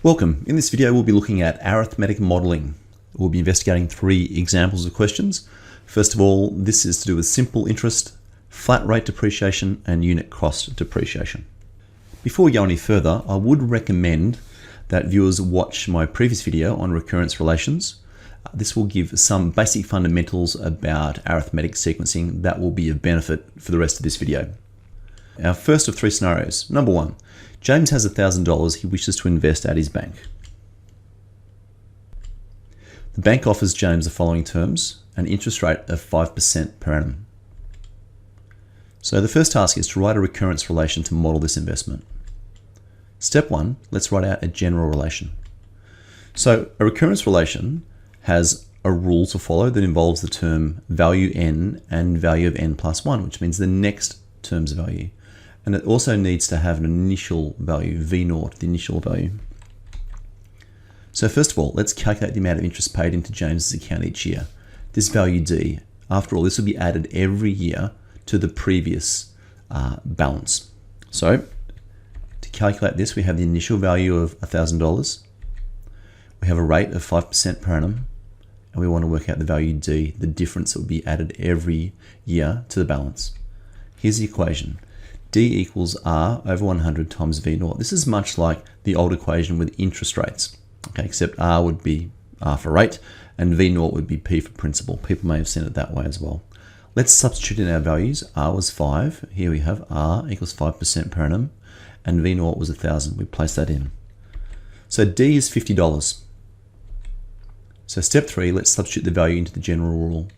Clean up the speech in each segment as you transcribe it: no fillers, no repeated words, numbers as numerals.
Welcome. In this video, we'll be looking at arithmetic modeling. We'll be investigating 3 examples of questions. First of all, this is to do with simple interest, flat rate depreciation, and unit cost depreciation. Before we go any further, I would recommend that viewers watch my previous video on recurrence relations. This will give some basic fundamentals about arithmetic sequencing that will be of benefit for the rest of this video. Our first of 3 scenarios. Number 1. James has $1,000 he wishes to invest at his bank. The bank offers James the following terms: an interest rate of 5% per annum. So the first task is to write a recurrence relation to model this investment. Step 1, let's write out a general relation. So a recurrence relation has a rule to follow that involves the term value n and value of n plus 1, which means the next term's value. And it also needs to have an initial value, V0, the initial value. So first of all, let's calculate the amount of interest paid into James's account each year. This value D, after all, this will be added every year to the previous balance. So to calculate this, we have the initial value of $1,000. We have a rate of 5% per annum, and we want to work out the value D, the difference that will be added every year to the balance. Here's the equation. D equals R over 100 times V0. This is much like the old equation with interest rates, okay, except R would be R for rate and V0 would be P for principal. People may have seen it that way as well. Let's substitute in our values. R was 5. Here we have R equals 5% per annum and V0 was 1,000. We place that in. So D is $50. So step 3, let's substitute the value into the general rule.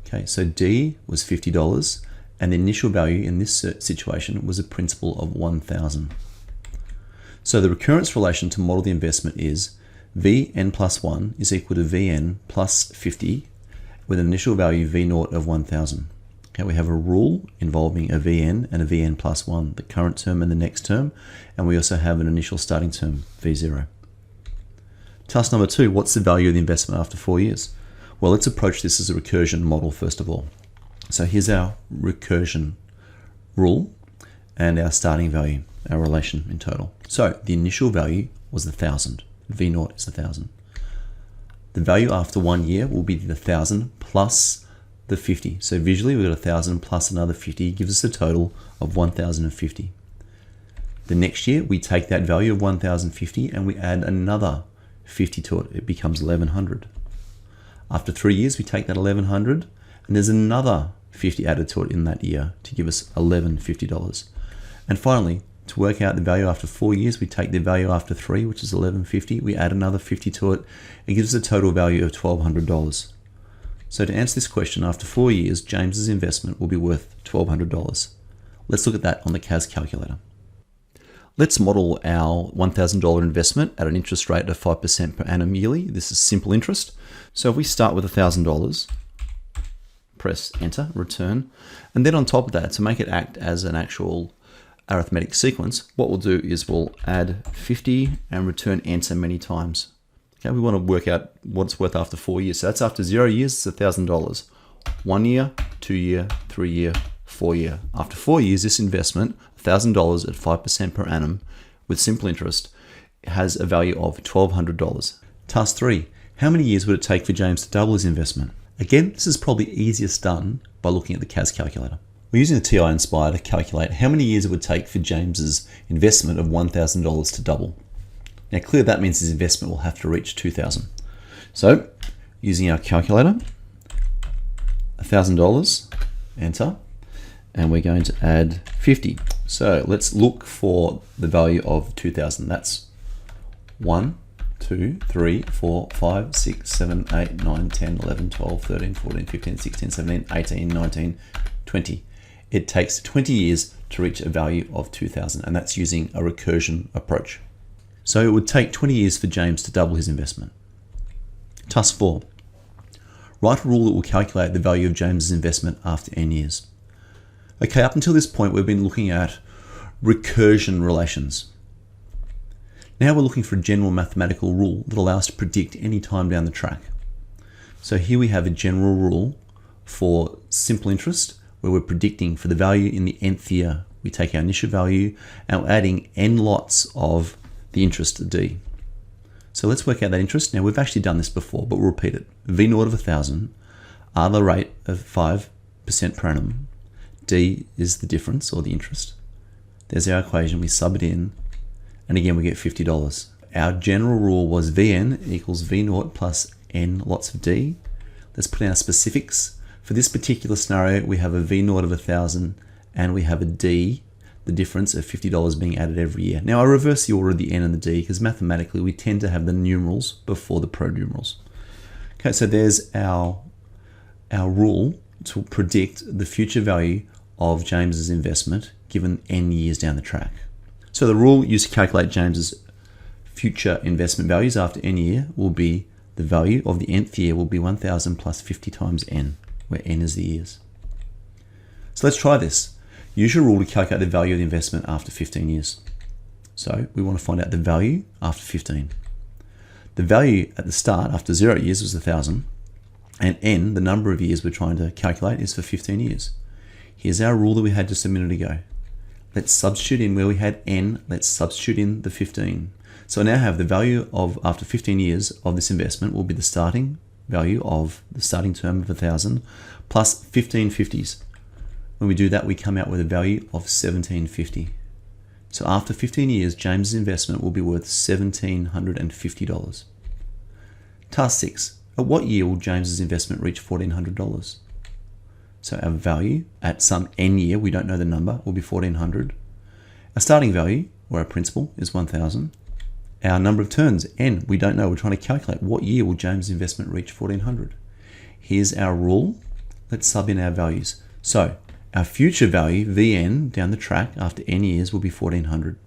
Okay, so D was $50. And the initial value in this situation was a principal of 1,000. So the recurrence relation to model the investment is Vn plus 1 is equal to Vn plus 50 with an initial value V0 of 1,000. Okay, we have a rule involving a Vn and a Vn plus 1, the current term and the next term, and we also have an initial starting term, V0. Task number 2, what's the value of the investment after 4 years? Well, let's approach this as a recursion model first of all. So here's our recursion rule and our starting value, our relation in total. So the initial value was 1,000. V0 is 1,000. The value after 1 year will be the 1,000 plus the 50. So visually we've got 1,000 plus another 50 gives us a total of 1,050. The next year we take that value of 1,050 and we add another 50 to it. It becomes 1,100. After 3 years we take that 1,100 and there's another 50 added to it in that year to give us $1,150. And finally, to work out the value after 4 years, we take the value after 3, which is $1,150. We add another 50 to it. It gives us a total value of $1,200. So to answer this question, after 4 years, James's investment will be worth $1,200. Let's look at that on the CAS calculator. Let's model our $1,000 investment at an interest rate of 5% per annum yearly. This is simple interest. So if we start with $1,000, press enter, return, and then on top of that, to make it act as an actual arithmetic sequence, what we'll do is we'll add 50 and return enter many times. Okay, we want to work out what it's worth after 4 years. So that's after 0 years, it's $1,000. 1 year, 2 year, 3 year, 4 year. After 4 years, this investment, $1,000 at 5% per annum with simple interest, has a value of $1,200. Task 3, how many years would it take for James to double his investment? Again, this is probably easiest done by looking at the CAS calculator. We're using the TI Inspire to calculate how many years it would take for James's investment of $1,000 to double. Now clearly that means his investment will have to reach $2,000. So using our calculator, $1,000, enter, and we're going to add 50. So let's look for the value of 2,000. That's 1, 2, 3, 4, 5, 6, 7, 8, 9, 10, 11, 12, 13, 14, 15, 16, 17, 18, 19, 20. It takes 20 years to reach a value of 2,000, and that's using a recursion approach. So it would take 20 years for James to double his investment. Task 4. Write a rule that will calculate the value of James's investment after n years. Okay, up until this point, we've been looking at recursion relations. Now we're looking for a general mathematical rule that allows us to predict any time down the track. So here we have a general rule for simple interest where we're predicting for the value in the nth year. We take our initial value and we're adding n lots of the interest D. So let's work out that interest. Now we've actually done this before, but we'll repeat it. V naught of 1,000, R the rate of 5% per annum, D is the difference or the interest. There's our equation, we sub it in, and again we get $50. Our general rule was Vn equals V naught plus N lots of D. Let's put in our specifics. For this particular scenario, we have a V naught of 1,000 and we have a D, the difference of $50 being added every year. Now I reverse the order of the N and the D because mathematically we tend to have the numerals before the pronumerals. Okay, so there's our rule to predict the future value of James's investment given N years down the track. So the rule used to calculate James's future investment values after N year will be the value of the nth year will be 1,000 plus 50 times N, where N is the years. So let's try this. Use your rule to calculate the value of the investment after 15 years. So we want to find out the value after 15. The value at the start after 0 years was 1,000, and N, the number of years we're trying to calculate, is for 15 years. Here's our rule that we had just a minute ago. Let's substitute in where we had N, let's substitute in the 15. So I now have the value of after 15 years of this investment will be the starting value of the starting term of 1,000 plus 15 50s. When we do that, we come out with a value of 1,750. So after 15 years, James's investment will be worth $1,750. Task 6. At what year will James's investment reach $1,400? So our value at some N year, we don't know the number, will be 1,400. Our starting value, or our principal, is 1,000. Our number of turns, N, we don't know. We're trying to calculate what year will James's investment reach 1,400. Here's our rule. Let's sub in our values. So our future value, Vn, down the track after N years will be 1,400.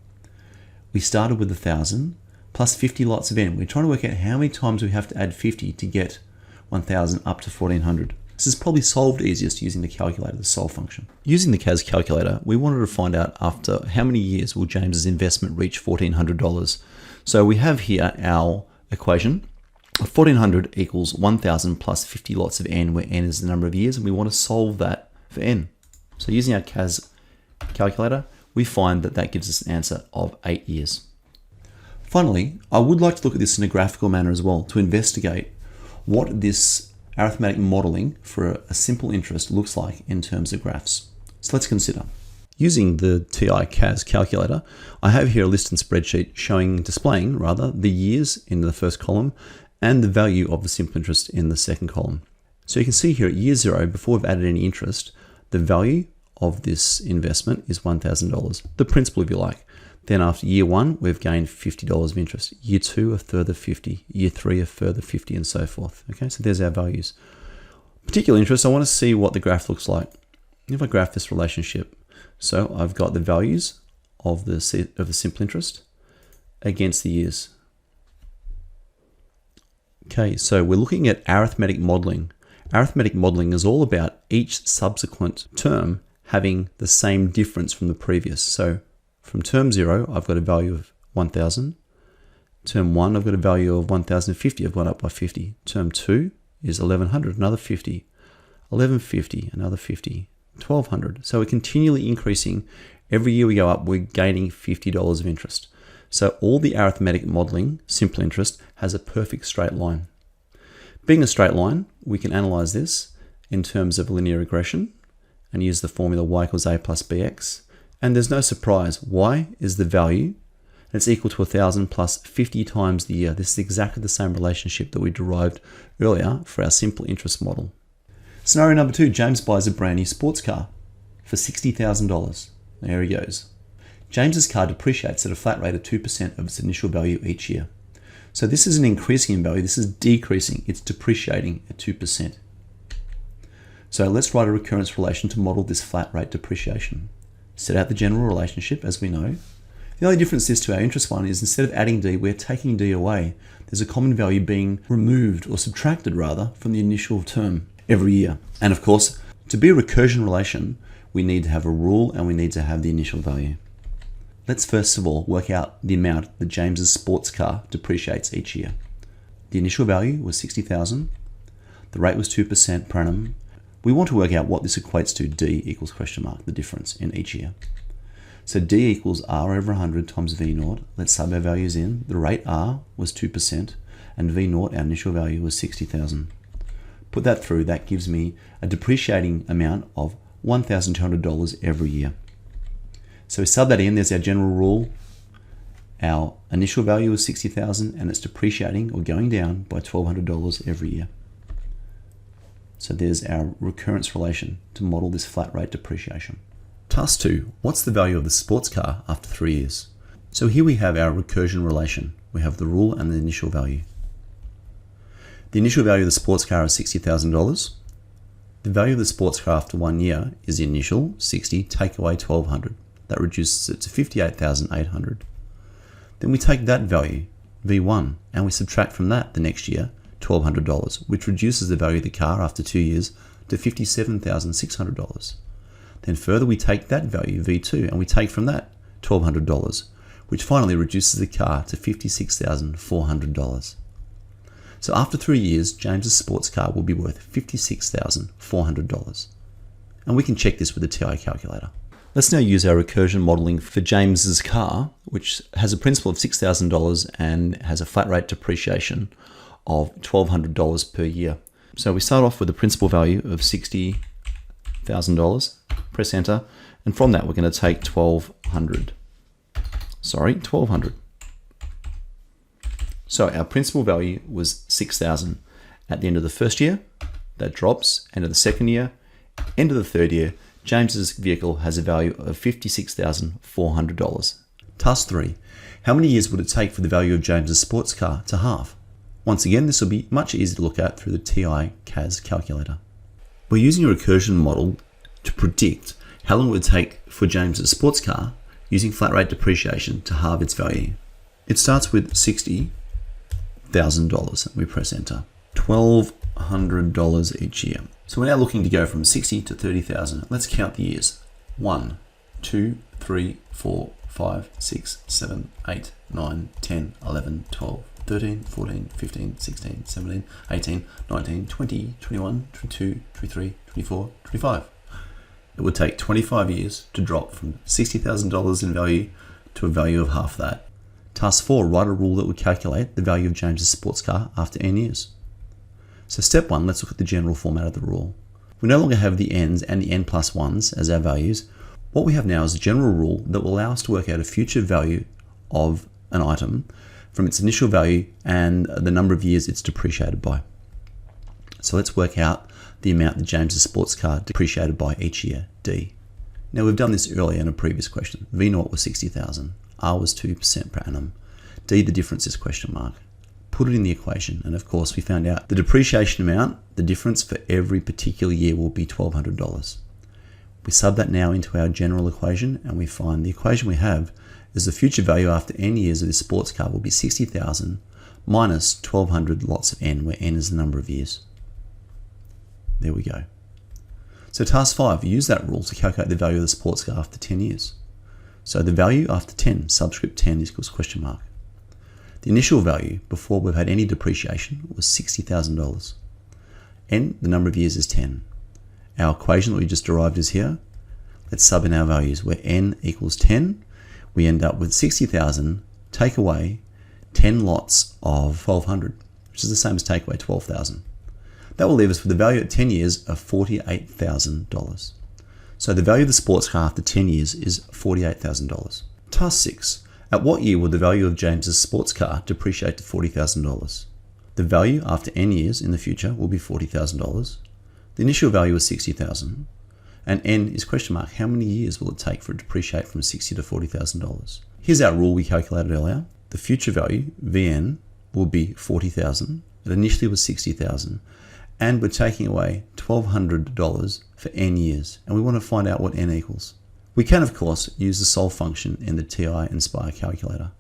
We started with 1,000 plus 50 lots of N. We're trying to work out how many times we have to add 50 to get 1,000 up to 1,400. This is probably solved easiest using the calculator, the solve function. Using the CAS calculator, we wanted to find out after how many years will James's investment reach $1,400. So we have here our equation. 1,400 equals 1,000 plus 50 lots of N, where N is the number of years, and we want to solve that for N. So using our CAS calculator, we find that that gives us an answer of 8 years. Finally, I would like to look at this in a graphical manner as well to investigate what this arithmetic modeling for a simple interest looks like in terms of graphs. So let's consider. Using the TI CAS calculator, I have here a list and spreadsheet displaying the years in the first column and the value of the simple interest in the second column. So you can see here at year 0, before we've added any interest, the value of this investment is $1,000, the principal if you like. Then after year 1, we've gained $50 of interest. Year 2, a further 50. Year 3, a further 50, and so forth. Okay, so there's our values. Particular interest, I want to see what the graph looks like. If I graph this relationship, so I've got the values of the simple interest against the years. Okay, so we're looking at arithmetic modeling. Arithmetic modeling is all about each subsequent term having the same difference from the previous. So from term 0, I've got a value of 1,000. Term 1, I've got a value of 1,050. I've gone up by 50. Term 2 is 1,100, another 50. 1,150, another 50. 1,200. So we're continually increasing. Every year we go up, we're gaining $50 of interest. So all the arithmetic modeling, simple interest, has a perfect straight line. Being a straight line, we can analyze this in terms of linear regression and use the formula y equals a plus bx. And there's no surprise, y is the value, and it's equal to 1,000 plus 50 times the year. This is exactly the same relationship that we derived earlier for our simple interest model. Scenario number 2, James buys a brand new sports car for $60,000. There he goes. James's car depreciates at a flat rate of 2% of its initial value each year. So this isn't increasing in value, this is decreasing. It's depreciating at 2%. So let's write a recurrence relation to model this flat rate depreciation. Set out the general relationship as we know. The only difference is to our interest one is instead of adding D, we're taking D away. There's a common value being removed or subtracted rather from the initial term every year. And of course, to be a recursion relation, we need to have a rule and we need to have the initial value. Let's first of all work out the amount that James's sports car depreciates each year. The initial value was $60,000. The rate was 2% per annum. We want to work out what this equates to, D equals question mark, the difference in each year. So D equals R over 100 times V naught. Let's sub our values in. The rate R was 2% and V naught, our initial value, was 60,000. Put that through, that gives me a depreciating amount of $1,200 every year. So we sub that in, there's our general rule. Our initial value is 60,000 and it's depreciating or going down by $1,200 every year. So there's our recurrence relation to model this flat rate depreciation. Task 2, what's the value of the sports car after 3 years? So here we have our recursion relation. We have the rule and the initial value. The initial value of the sports car is $60,000. The value of the sports car after 1 year is the initial 60, take away 1,200. That reduces it to 58,800. Then we take that value, V1, and we subtract from that the next year, $1,200, which reduces the value of the car after 2 years to $57,600. Then further we take that value, V2, and we take from that $1,200, which finally reduces the car to $56,400. So after 3 years, James's sports car will be worth $56,400. And we can check this with the TI calculator. Let's now use our recursion modeling for James's car, which has a principal of $6,000 and has a flat rate depreciation of $1,200 per year. So we start off with a principal value of $60,000, press enter, and from that we're going to take $1,200. So our principal value was $6,000 at the end of the first year. That drops, end of the second year, end of the third year. James's vehicle has a value of $56,400. Task 3. How many years would it take for the value of James's sports car to halve? Once again, this will be much easier to look at through the TI CAS calculator. We're using a recursion model to predict how long it would take for James's sports car using flat rate depreciation to halve its value. It starts with $60,000. We press enter. $1,200 each year. So we're now looking to go from 60 to 30,000. Let's count the years. 1, 2, 3, 4, 5, 6, 7, 8, 9, 10, 11, 12, 13, 14, 15, 16, 17, 18, 19, 20, 21, 22, 23, 24, 25. It would take 25 years to drop from $60,000 in value to a value of half that. Task 4, write a rule that would calculate the value of James's sports car after n years. So step 1, let's look at the general format of the rule. We no longer have the n's and the n plus 1s as our values. What we have now is a general rule that will allow us to work out a future value of an item from its initial value and the number of years it's depreciated by. So let's work out the amount that James's sports car depreciated by each year, D. Now we've done this earlier in a previous question. V0 was 60,000, R was 2% per annum, D the difference is question mark. Put it in the equation, and of course we found out the depreciation amount, the difference for every particular year will be $1,200. We sub that now into our general equation and we find the equation we have is the future value after n years of this sports car will be 60,000 minus 1,200 lots of n, where n is the number of years. There we go. So task 5, use that rule to calculate the value of the sports car after 10 years. So the value after 10, subscript 10 equals question mark. The initial value before we've had any depreciation was $60,000. N, the number of years, is 10. Our equation that we just derived is here. Let's sub in our values where n equals 10. We end up with 60,000, take away 10 lots of 1,200, which is the same as take away 12,000. That will leave us with a value at 10 years of $48,000. So the value of the sports car after 10 years is $48,000. Task 6. At what year will the value of James's sports car depreciate to $40,000? The value after n years in the future will be $40,000. The initial value is $60,000. And n is question mark. How many years will it take for it to depreciate from $60,000 to $40,000? Here's our rule we calculated earlier. The future value, Vn, will be $40,000. It initially was $60,000. And we're taking away $1,200 for n years. And we want to find out what n equals. We can, of course, use the solve function in the TI Inspire calculator.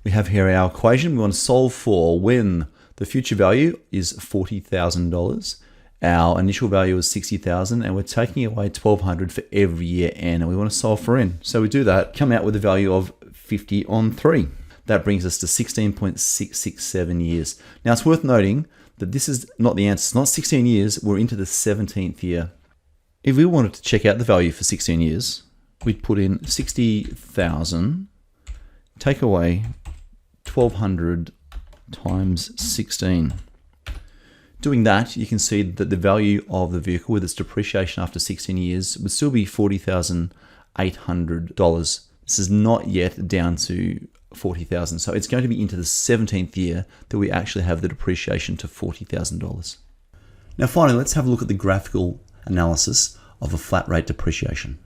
We have here our equation. We want to solve for when the future value is $40,000. Our initial value is $60,000 and we're taking away $1,200 for every year n, and we want to solve for n. So we do that, come out with a value of 50 on 3. That brings us to 16.667 years. Now it's worth noting that this is not the answer. It's not 16 years, we're into the 17th year. If we wanted to check out the value for 16 years, we'd put in 60,000, take away 1,200 times 16. Doing that, you can see that the value of the vehicle with its depreciation after 16 years would still be $40,800. This is not yet down to 40,000. So it's going to be into the 17th year that we actually have the depreciation to $40,000. Now finally, let's have a look at the graphical analysis of a flat rate depreciation.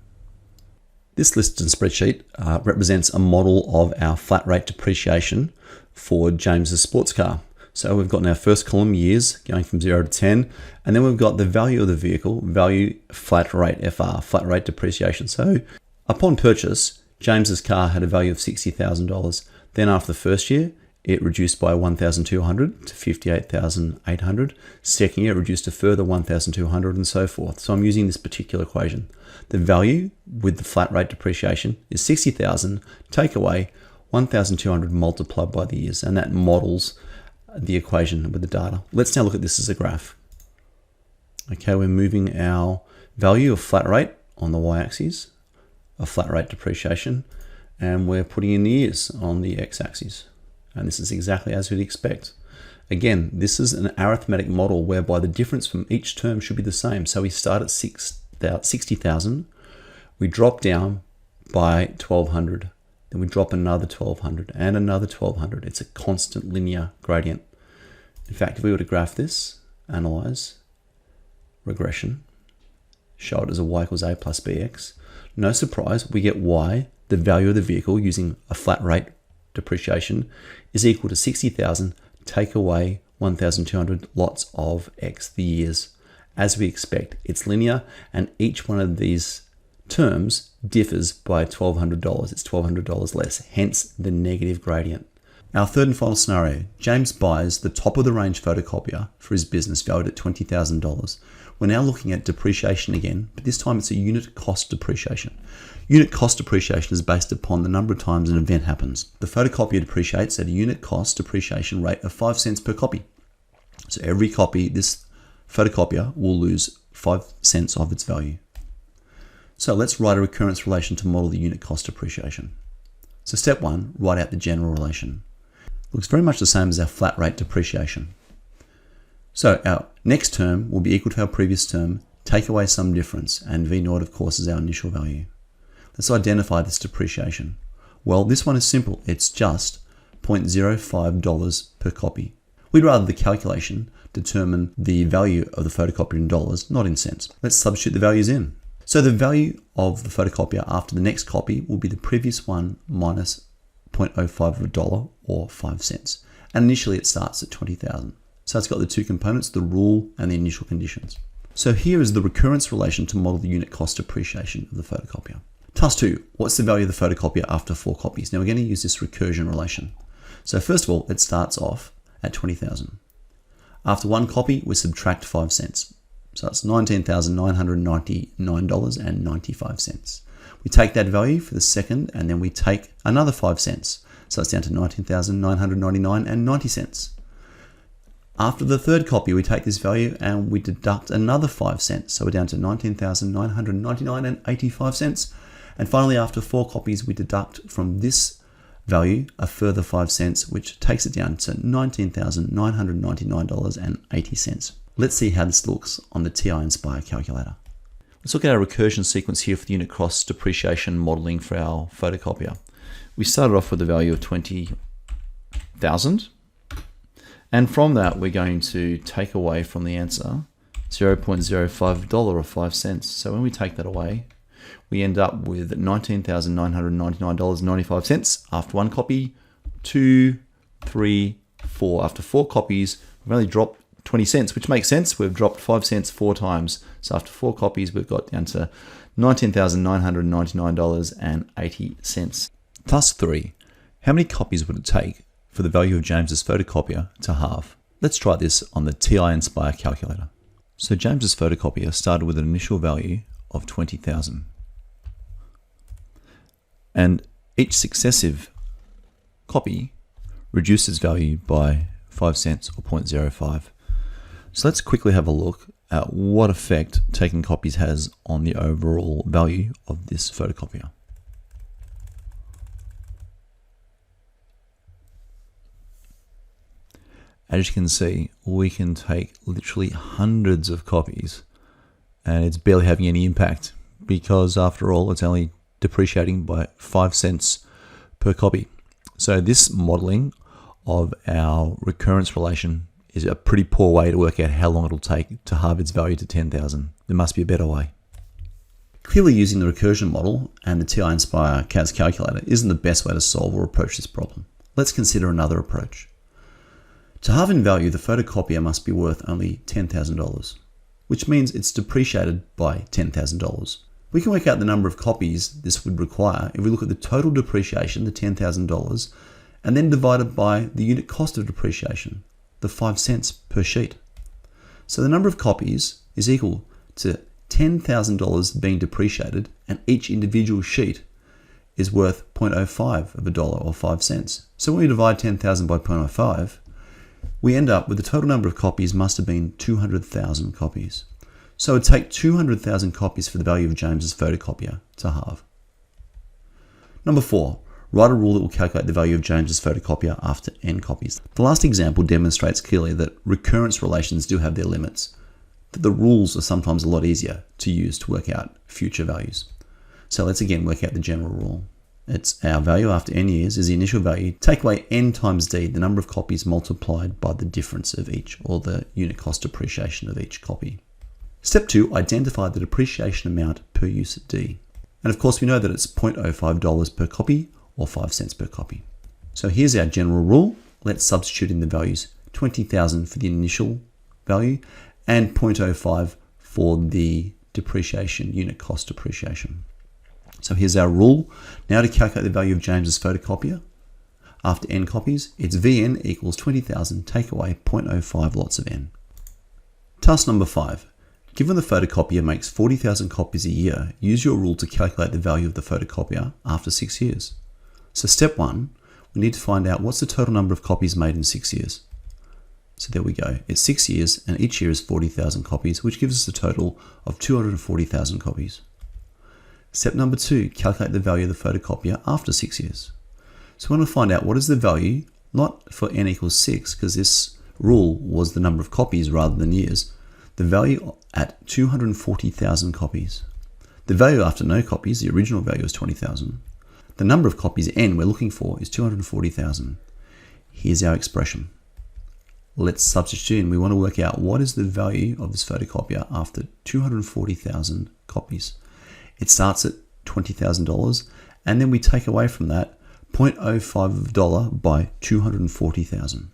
This listed spreadsheet represents a model of our flat rate depreciation for James's sports car. So we've got our first column, years, going from 0 to 10, and then we've got the value of the vehicle, value flat rate FR, flat rate depreciation. So upon purchase, James's car had a value of $60,000. Then after the first year, it reduced by 1,200 to 58,800. Second year, it reduced a further 1,200 and so forth. So I'm using this particular equation. The value with the flat rate depreciation is 60,000, take away 1,200 multiplied by the years, and that models the equation with the data. Let's now look at this as a graph. Okay, we're moving our value of flat rate on the y-axis, of flat rate depreciation, and we're putting in the years on the x-axis. And this is exactly as we'd expect. Again, this is an arithmetic model whereby the difference from each term should be the same. So we start at 60,000, we drop down by 1,200, then we drop another 1,200 and another 1,200. It's a constant linear gradient. In fact, if we were to graph this, analyze, regression, show it as a y equals a plus bx, no surprise, we get y, the value of the vehicle using a flat rate depreciation, is equal to 60,000, take away 1,200 lots of x, the years. As we expect, it's linear, and each one of these terms differs by $1,200. It's $1,200 less, hence the negative gradient. Our third and final scenario, James buys the top of the range photocopier for his business valued at $20,000. We're now looking at depreciation again, but this time it's a unit cost depreciation. Unit cost depreciation is based upon the number of times an event happens. The photocopier depreciates at a unit cost depreciation rate of 5 cents per copy. So every copy, this photocopier will lose 5 cents of its value. So let's write a recurrence relation to model the unit cost depreciation. So step 1, write out the general relation. Looks very much the same as our flat rate depreciation. So our next term will be equal to our previous term, take away some difference, and V0 of course is our initial value. Let's identify this depreciation. Well, this one is simple. It's just $0.05 per copy. We'd rather the calculation determine the value of the photocopier in dollars, not in cents. Let's substitute the values in. So the value of the photocopier after the next copy will be the previous one minus $0.05 of a dollar, or 5 cents. And initially it starts at 20,000. So it's got the two components, the rule and the initial conditions. So here is the recurrence relation to model the unit cost depreciation of the photocopier. Task 2, what's the value of the photocopier after 4 copies? Now we're going to use this recursion relation. So first of all, it starts off at 20,000. After 1 copy, we subtract 5 cents. So it's $19,999.95. We take that value for the second, and then we take another 5 cents. So it's down to $19,999.90. After the third copy, we take this value and we deduct another 5 cents. So we're down to $19,999.85. And finally, after 4 copies, we deduct from this value a further 5 cents, which takes it down to $19,999.80. Let's see how this looks on the TI Inspire calculator. Let's look at our recursion sequence here for the unit cost depreciation modeling for our photocopier. We started off with a value of 20,000. And from that, we're going to take away from the answer $0.05 or 5 cents. So when we take that away, we end up with $19,999.95 after 1 copy, 2, 3, 4. After 4 copies, we've only dropped 20 cents, which makes sense. We've dropped 5 cents 4 times. So after 4 copies, we've got down to $19,999.80. Task 3. How many copies would it take for the value of James's photocopier to halve? Let's try this on the TI Inspire calculator. So James's photocopier started with an initial value of 20,000. And each successive copy reduces value by 5 cents or 0.05. So let's quickly have a look at what effect taking copies has on the overall value of this photocopier. As you can see, we can take literally hundreds of copies and it's barely having any impact because after all, it's only depreciating by 5 cents per copy. So this modeling of our recurrence relation is a pretty poor way to work out how long it'll take to halve its value to 10,000. There must be a better way. Clearly using the recursion model and the TI Nspire CAS calculator isn't the best way to solve or approach this problem. Let's consider another approach. To halve in value, the photocopier must be worth only $10,000, which means it's depreciated by $10,000. We can work out the number of copies this would require if we look at the total depreciation, the $10,000, and then divide it by the unit cost of depreciation, the 5 cents per sheet. So the number of copies is equal to $10,000 being depreciated, and each individual sheet is worth 0.05 of a dollar or 5 cents. So when we divide 10,000 by 0.05, we end up with the total number of copies must have been 200,000 copies. So it would take 200,000 copies for the value of James's photocopier to halve. Number 4, write a rule that will calculate the value of James's photocopier after n copies. The last example demonstrates clearly that recurrence relations do have their limits, that the rules are sometimes a lot easier to use to work out future values. So let's again work out the general rule. It's our value after n years is the initial value, take away n times d, the number of copies multiplied by the difference of each, or the unit cost depreciation of each copy. Step 2, identify the depreciation amount per use d. And of course we know that it's $0.05 per copy, or 5 cents per copy. So here's our general rule. Let's substitute in the values 20,000 for the initial value and 0.05 for the depreciation, unit cost depreciation. So here's our rule. Now to calculate the value of James's photocopier after n copies, it's Vn equals 20,000 take away 0.05 lots of n. Task number 5. Given the photocopier makes 40,000 copies a year, use your rule to calculate the value of the photocopier after 6 years. So step 1, we need to find out what's the total number of copies made in 6 years. So there we go. It's 6 years and each year is 40,000 copies, which gives us a total of 240,000 copies. Step number 2, calculate the value of the photocopier after 6 years. So we want to find out what is the value, not for n equals 6, because this rule was the number of copies rather than years, the value at 240,000 copies. The value after no copies, the original value is 20,000. The number of copies n we're looking for is 240,000. Here's our expression. Let's substitute in. We want to work out what is the value of this photocopier after 240,000 copies. It starts at $20,000 and then we take away from that $0.05 by 240,000.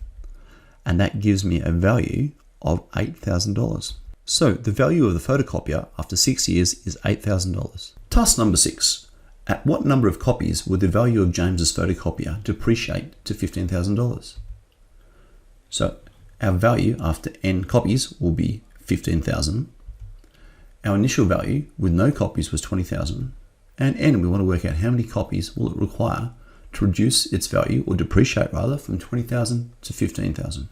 And that gives me a value of $8,000. So the value of the photocopier after 6 years is $8,000. Task number 6. At what number of copies would the value of James's photocopier depreciate to $15,000? So our value after n copies will be 15,000. Our initial value with no copies was 20,000. And n, we want to work out how many copies will it require to reduce its value, or depreciate rather, from 20,000 to 15,000.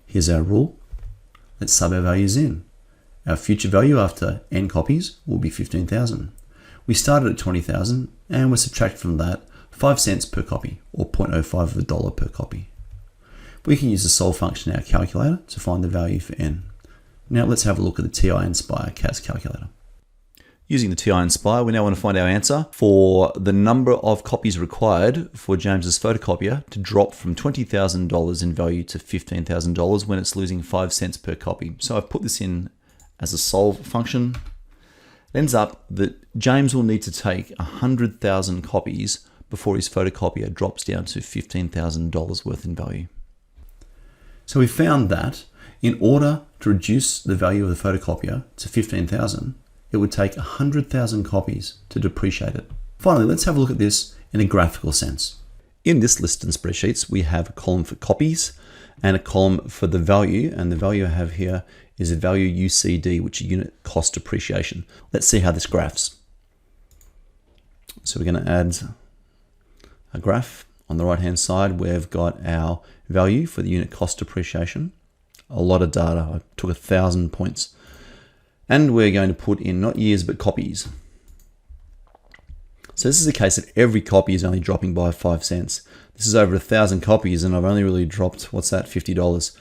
Here's our rule. Let's sub our values in. Our future value after n copies will be 15,000. We started at 20,000 and we're subtracting from that 5 cents per copy, or 0.05 of a dollar per copy. We can use the solve function in our calculator to find the value for n. Now let's have a look at the TI Nspire CAS calculator. Using the TI Nspire, we now want to find our answer for the number of copies required for James's photocopier to drop from $20,000 in value to $15,000 when it's losing 5 cents per copy. So I've put this in as a solve function. It ends up that James will need to take 100,000 copies before his photocopier drops down to $15,000 worth in value. So we found that in order to reduce the value of the photocopier to 15,000, it would take 100,000 copies to depreciate it. Finally, let's have a look at this in a graphical sense. In this list in spreadsheets, we have a column for copies and a column for the value, and the value I have here is the value UCD, which is unit cost depreciation. Let's see how this graphs. So we're going to add a graph. On the right hand side, we've got our value for the unit cost depreciation. A lot of data. I took 1,000 points And we're going to put in not years, but copies. So this is a case that every copy is only dropping by 5 cents. This is over 1,000 copies and I've only really dropped, what's that, $50.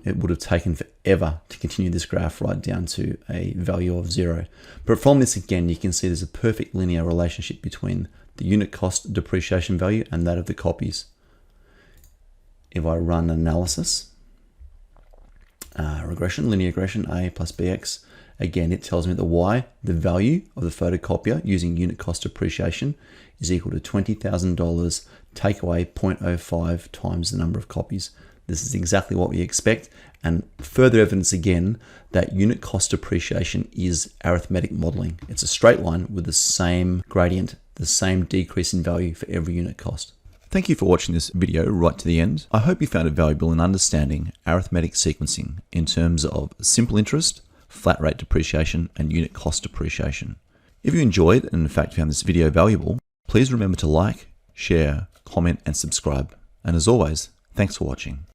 It would have taken forever to continue this graph right down to a value of 0. But from this again, you can see there's a perfect linear relationship between the unit cost depreciation value and that of the copies. If I run analysis, regression, linear regression, A plus BX, again, it tells me that Y, the value of the photocopier using unit cost depreciation, is equal to $20,000 take away 0.05 times the number of copies. This is exactly what we expect, and further evidence again that unit cost depreciation is arithmetic modeling. It's a straight line with the same gradient, the same decrease in value for every unit cost. Thank you for watching this video right to the end. I hope you found it valuable in understanding arithmetic sequencing in terms of simple interest, flat rate depreciation, and unit cost depreciation. If you enjoyed and in fact found this video valuable, please remember to like, share, comment, and subscribe. And as always, thanks for watching.